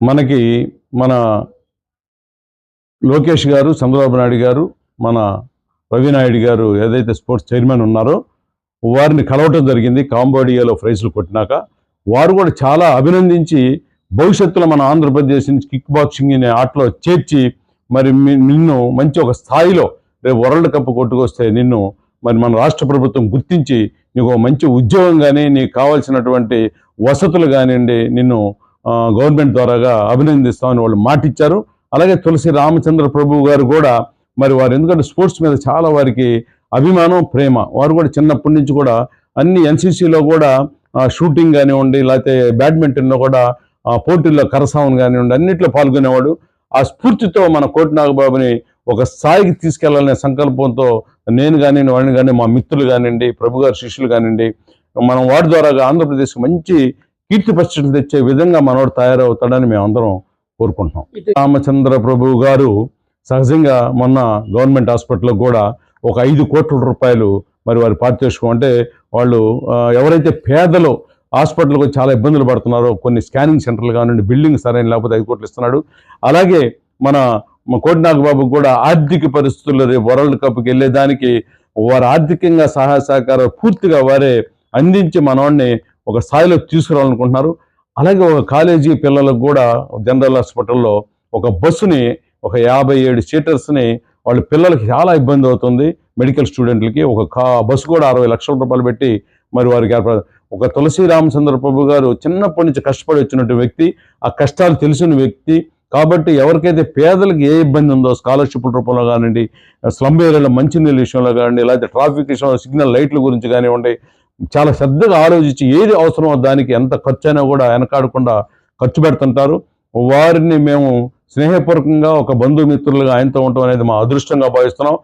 మనకి మన లోకేష్ గారు, చంద్రబాబు నాయుడు గారు, మన రవినాయుడు గారు ఏదైతే స్పోర్ట్స్ చైర్మన్ ఉన్నారో వారిని కలవటం జరిగింది. కాంబోడియాలో ప్రైజులు కొట్టినాక వారు కూడా చాలా అభినందించి భవిష్యత్తులో మన ఆంధ్రప్రదేశ్ నుంచి కిక్ బాక్సింగ్ అనే ఆటలో చేర్చి మరి నిన్ను మంచి ఒక స్థాయిలో రేపు వరల్డ్ కప్ కొట్టుకొస్తే నిన్ను మరి మన రాష్ట్ర ప్రభుత్వం గుర్తించి నీకు మంచి ఉద్యోగం కానీ నీకు కావాల్సినటువంటి వసతులు కానివ్వండి నిన్ను గవర్నమెంట్ ద్వారాగా అభినందిస్తామని వాళ్ళు మాటిచ్చారు. అలాగే తులసి రామచంద్ర ప్రభు గారు కూడా మరి వారు ఎందుకంటే స్పోర్ట్స్ మీద చాలా వారికి అభిమానం, ప్రేమ. వారు కూడా చిన్నప్పటి నుంచి కూడా అన్ని ఎన్సీసీలో కూడా షూటింగ్ కానివ్వండి, లేకపోతే బ్యాడ్మింటన్లో కూడా పోటీల్లో కరసావన్ కానివ్వండి అన్నింటిలో పాల్గొనేవాడు. ఆ స్ఫూర్తితో మన కోటి నాగబాబుని ఒక స్థాయికి తీసుకెళ్లాలనే సంకల్పంతో నేను కానీ వాడిని కానీ మా మిత్రులు కానివ్వండి, ప్రభు గారి శిష్యులు కానివ్వండి, మనం వాడి ద్వారాగా ఆంధ్రప్రదేశ్కి మంచి కీర్తి ప్రతిష్టలు తెచ్చే విధంగా మనోడు తయారవుతాడని మేము అందరం కోరుకుంటున్నాం. రామచంద్ర ప్రభు గారు సహజంగా మొన్న గవర్నమెంట్ హాస్పిటల్లో కూడా ఒక 5 కోట్ల రూపాయలు మరి వారి పారితోషికం అంటే వాళ్ళు ఎవరైతే పేదలు హాస్పిటల్కి చాలా ఇబ్బందులు పడుతున్నారో కొన్ని స్కానింగ్ సెంటర్లు కానివ్వండి బిల్డింగ్ సరైన లేకపోతే 5 కోట్లు ఇస్తున్నాడు. అలాగే మన కోటి నాగబాబుకు కూడా ఆర్థిక పరిస్థితుల్లో రేపు వరల్డ్ కప్కి వెళ్ళేదానికి వారు ఆర్థికంగా సహాయ సహకారం పూర్తిగా వారే అందించి మనవాడిని ఒక స్థాయిలో తీసుకురావాలనుకుంటున్నారు. అలాగే ఒక కాలేజీ పిల్లలకు కూడా జనరల్ హాస్పిటల్లో ఒక బస్సుని ఒక 57 సీటర్స్ని వాళ్ళ పిల్లలకి చాలా ఇబ్బంది అవుతుంది. మెడికల్ స్టూడెంట్లకి ఒక బస్సు కూడా 60 లక్షల రూపాయలు పెట్టి మరి వారికి ఒక తులసి రామచంద్ర ప్రభు గారు చిన్నప్పటి నుంచి కష్టపడి వచ్చినటువంటి వ్యక్తి, ఆ కష్టాలు తెలిసిన వ్యక్తి కాబట్టి ఎవరికైతే పేదలకు ఏ ఇబ్బంది ఉందో స్కాలర్షిప్ల రూపంలో కానివ్వండి, స్లమ్ ఏరియాలో మంచినీళ్ళ విషయంలో కానివ్వండి, లేకపోతే ట్రాఫిక్ విషయంలో సిగ్నల్ లైట్ల గురించి కానివ్వండి చాలా శ్రద్ధగా ఆలోచించి ఏది అవసరమో దానికి ఎంత ఖర్చు అయినా కూడా వెనకాడకుండా ఖర్చు పెడుతుంటారు. వారిని మేము స్నేహపూర్వకంగా ఒక బంధుమిత్రులుగా ఆయనతో ఉండటం అనేది మా అదృష్టంగా భావిస్తున్నాం.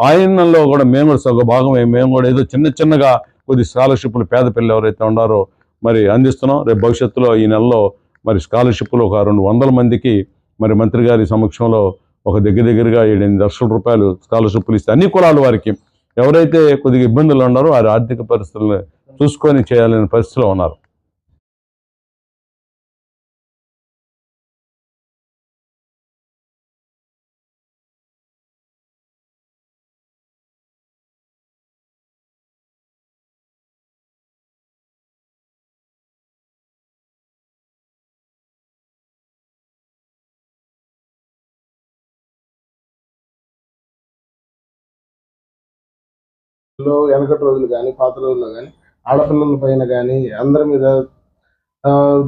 ఆయనలో కూడా మేము కూడా ఒక భాగమే. మేము కూడా ఏదో చిన్నగా కొద్ది స్కాలర్షిప్లు పేద పిల్లలు ఎవరైతే ఉన్నారో మరి అందిస్తున్నాం. రేపు భవిష్యత్తులో ఈ నెలలో మరి స్కాలర్షిప్లు ఒక 200 మందికి మరి మంత్రి గారి సమక్షంలో ఒక దగ్గరగా 7-8 లక్షల రూపాయలు స్కాలర్షిప్లు ఇస్తే అన్ని కులాల వారికి ఎవరైతే కొద్దిగా ఇబ్బందులు ఉన్నారో వారి ఆర్థిక పరిస్థితులను చూసుకొని చేయాలనే పరిస్థితిలో ఉన్నారు. వెనకటి రోజులు కానీ పాత రోజుల్లో కానీ ఆడపిల్లల పైన కానీ అందరి మీద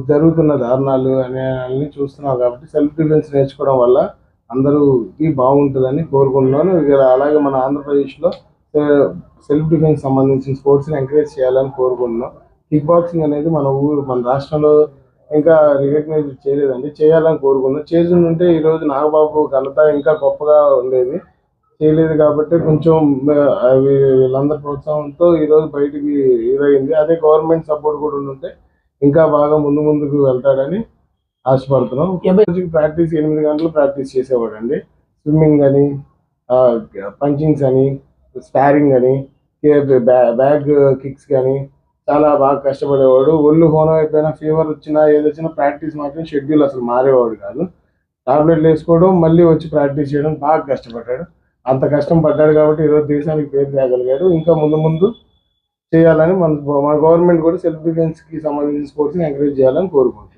జరుగుతున్న దారుణాలు అన్ని చూస్తున్నాం కాబట్టి సెల్ఫ్ డిఫెన్స్ నేర్చుకోవడం వల్ల అందరూకి బాగుంటుందని కోరుకుంటున్నాను. అలాగే మన ఆంధ్రప్రదేశ్లో సెల్ఫ్ డిఫెన్స్ సంబంధించిన స్పోర్ట్స్ని ఎంకరేజ్ చేయాలని కోరుకుంటున్నాం. కిక్ బాక్సింగ్ అనేది మన రాష్ట్రంలో ఇంకా రికగ్నైజ్ చేయలేదండి, చేయాలని కోరుకున్నాం. చేసి ఉంటే ఈరోజు నాగబాబు ఘనత ఇంకా గొప్పగా ఉండేది. చేయలేదు కాబట్టి కొంచెం వీళ్ళందరి ప్రోత్సాహంతో ఈరోజు బయటికి ఇదైంది. అదే గవర్నమెంట్ సపోర్ట్ కూడా ఉంటే ఇంకా బాగా ముందుకు వెళ్తాడని ఆశపడుతున్నాం. ప్రాక్టీస్ 8 గంటలు ప్రాక్టీస్ చేసేవాడండి. స్విమ్మింగ్ అని, పంచింగ్స్ అని, స్పారింగ్ అని, బ్యాగ్ కిక్స్ కానీ చాలా బాగా కష్టపడేవాడు. ఒళ్ళు హోనం అయిపోయినా ఫీవర్ వచ్చినా ఏదొచ్చినా ప్రాక్టీస్ మాత్రం షెడ్యూల్ అసలు మారేవాడు కాదు. టాబ్లెట్లు వేసుకోవడం మళ్ళీ వచ్చి ప్రాక్టీస్ చేయడం బాగా కష్టపడ్డాడు. అంత కష్టం పడ్డాడు కాబట్టి ఈరోజు దేశానికి పేరు తేగలిగాడు. ఇంకా ముందు చేయాలని మన గవర్నమెంట్ కూడా సెల్ఫ్ డిఫెన్స్కి సంబంధించిన స్పోర్ట్స్ని ఎంకరేజ్ చేయాలని కోరుకుంటున్నాను.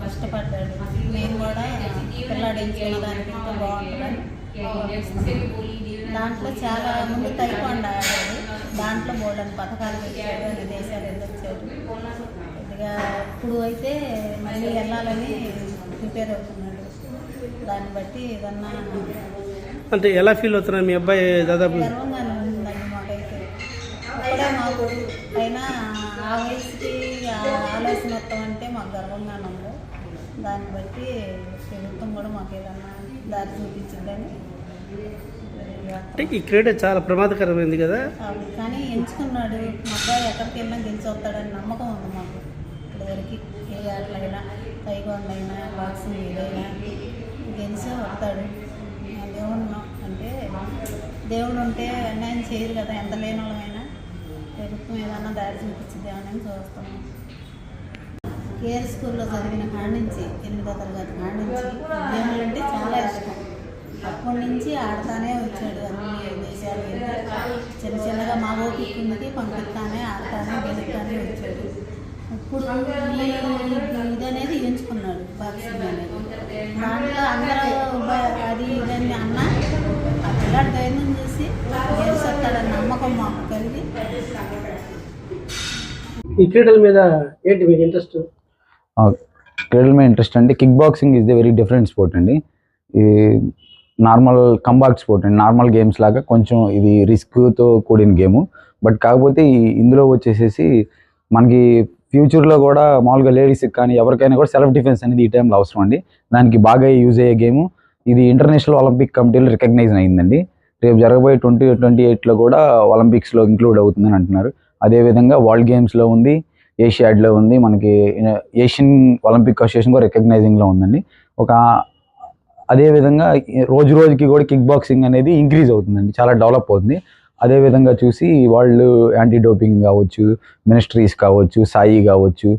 కష్టపడ్డాడు. మేము కూడా పిల్లాడు ఎంచుకున్న దానికి ఇంకా బాగుంటుందని దాంట్లో చాలా ముందు తైకొండ ఆడాడు. దాంట్లో బోర్డని పథకాలు పెట్టాడు, అన్ని దేశాలు వెళ్ళొచ్చాడు. కొద్దిగా ఇప్పుడు అయితే మళ్ళీ వెళ్ళాలని ప్రిపేర్ అవుతున్నాడు. దాన్ని బట్టి ఏదన్నా అంటే ఎలా ఫీల్ అవుతున్నారు మీ అబ్బాయి? దాదాపు గర్వంగానే ఉందండి మాకైతే. అప్పుడే మాకు అయినా ఆ వయసుకి ఆలోచన మొత్తం అంటే మాకు గర్వంగానే ఉంది. దాన్ని బట్టి ప్రభుత్వం కూడా మాకు ఏదన్నా దారి చూపించిందని అంటే ఈ క్రీడ చాలా ప్రమాదకరమైంది కదా. కానీ ఎంచుకున్నాడు. మా అబ్బాయి ఎక్కడికి వెళ్ళినా గెలిచి వస్తాడని నమ్మకం ఉంది మాకు. ఇప్పటివరకు ఏ ఆటలైనా, తైక్వాండో అయినా, బాక్సింగ్ ఏదైనా గెలిచే వస్తాడు. దేవుడు అంటే దేవుడు ఉంటే అన్యాయం చేయదు కదా. ఎంత లేని వాళ్ళమైనా ప్రభుత్వం ఏదన్నా దారి చూపించింది అని చూస్తున్నాం. కేర్ స్కూల్లో చదివిన కాడి నుంచి 8వ తరగతి కాడి నుంచి గేమ్లు అంటే చాలా ఇష్టం. అప్పటి నుంచి ఆడతానే వచ్చాడు. అన్ని దేశాలు చిన్న చిన్నగా మా ఓపిక కిందకి పంపిస్తానే ఆడతానే గెలుస్తానే వచ్చాడు. ఇప్పుడు ఇది అనేది ఎంచుకున్నాడు బాక్సింగ్ అనేది. దాంట్లో అందరూ అది ఇదని అన్న ఆ పిల్లాడు ధైర్యం చేసి గెలిచేస్తాడని నమ్మకం మాకు కలిగి. ఈ క్రీడల మీద ఏంటి మీకు ఇంట్రెస్ట్? క్రీడల మీద ఇంట్రెస్ట్ అంటే kick boxing is the very different sport అండి. ఈ నార్మల్ కంబాట్ స్పోర్ట్ అండి. నార్మల్ గేమ్స్ లాగా కొంచెం ఇది రిస్క్తో కూడిన గేము. బట్ కాకపోతే ఇందులో వచ్చేసేసి మనకి ఫ్యూచర్లో కూడా మామూలుగా లేడీస్కి కానీ ఎవరికైనా కూడా సెల్ఫ్ డిఫెన్స్ అనేది ఈ టైంలో అవసరం అండి. దానికి బాగా యూజ్ అయ్యే గేము ఇది. ఇంటర్నేషనల్ ఒలింపిక్ కమిటీలో రికగ్నైజ్ అయిందండి. రేపు జరగబోయే 2028లో కూడా ఒలింపిక్స్లో ఇంక్లూడ్ అవుతుందని అంటున్నారు. అదేవిధంగా వరల్డ్ గేమ్స్లో ఉంది, ఏషియాడ్లో ఉంది, మనకి ఏషియన్ ఒలింపిక్ అసోసియేషన్ కూడా రికగ్నైజింగ్లో ఉందండి. అదేవిధంగా రోజు రోజుకి కూడా కిక్ బాక్సింగ్ అనేది ఇంక్రీజ్ అవుతుందండి, చాలా డెవలప్ అవుతుంది. అదేవిధంగా చూసి వాళ్ళు యాంటీ డోపింగ్ కావచ్చు, మినిస్ట్రీస్ కావచ్చు, సాయి కావచ్చు,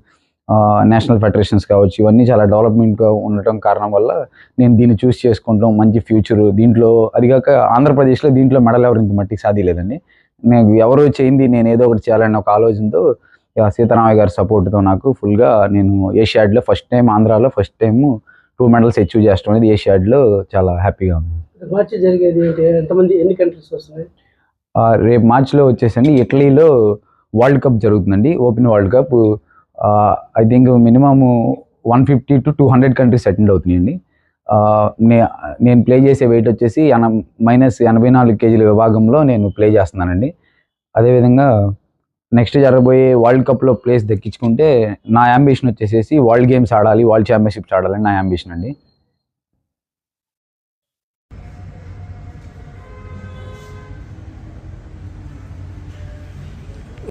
నేషనల్ ఫెడరేషన్స్ కావచ్చు, ఇవన్నీ చాలా డెవలప్మెంట్గా ఉండటం కారణం వల్ల నేను దీన్ని చూస్ చేసుకుంటాం. మంచి ఫ్యూచరు దీంట్లో. అదిగాక ఆంధ్రప్రదేశ్లో దీంట్లో మెడల్ ఎవరు ఇంత మట్టికి సాధిలేదండి. నేను ఎవరు చేయింది నేను ఏదో ఒకటి చేయాలని ఒక ఆలోచనతో సీతారామయ్య గారి సపోర్ట్తో నాకు ఫుల్గా నేను ఏషియాడ్లో ఫస్ట్ టైం, ఆంధ్రాలో ఫస్ట్ టైం 2 మెడల్స్ అచీవ్ చేస్తాం అనేది ఏషియాడ్లో చాలా హ్యాపీగా ఉంది. మార్చి జరిగేది ఎంతమంది, ఎన్ని కంట్రీస్ వస్తున్నాయి? రేపు మార్చిలో వచ్చేసండి ఇటలీలో వరల్డ్ కప్ జరుగుతుందండి, open world cup. I think minimum 150 to 200 countries attend అవుతున్నాయండి. నేను ప్లే చేసే వెయిట్ వచ్చేసి -84 kg విభాగంలో నేను ప్లే చేస్తున్నానండి. అదేవిధంగా నెక్స్ట్ జరగబోయే వరల్డ్ కప్లో ప్లేస్ దక్కించుకుంటే నా యాంబిషన్ వచ్చేసేసి వరల్డ్ గేమ్స్ ఆడాలి, వరల్డ్ ఛాంపియన్షిప్స్ ఆడాలని నా యాంబిషన్ అండి.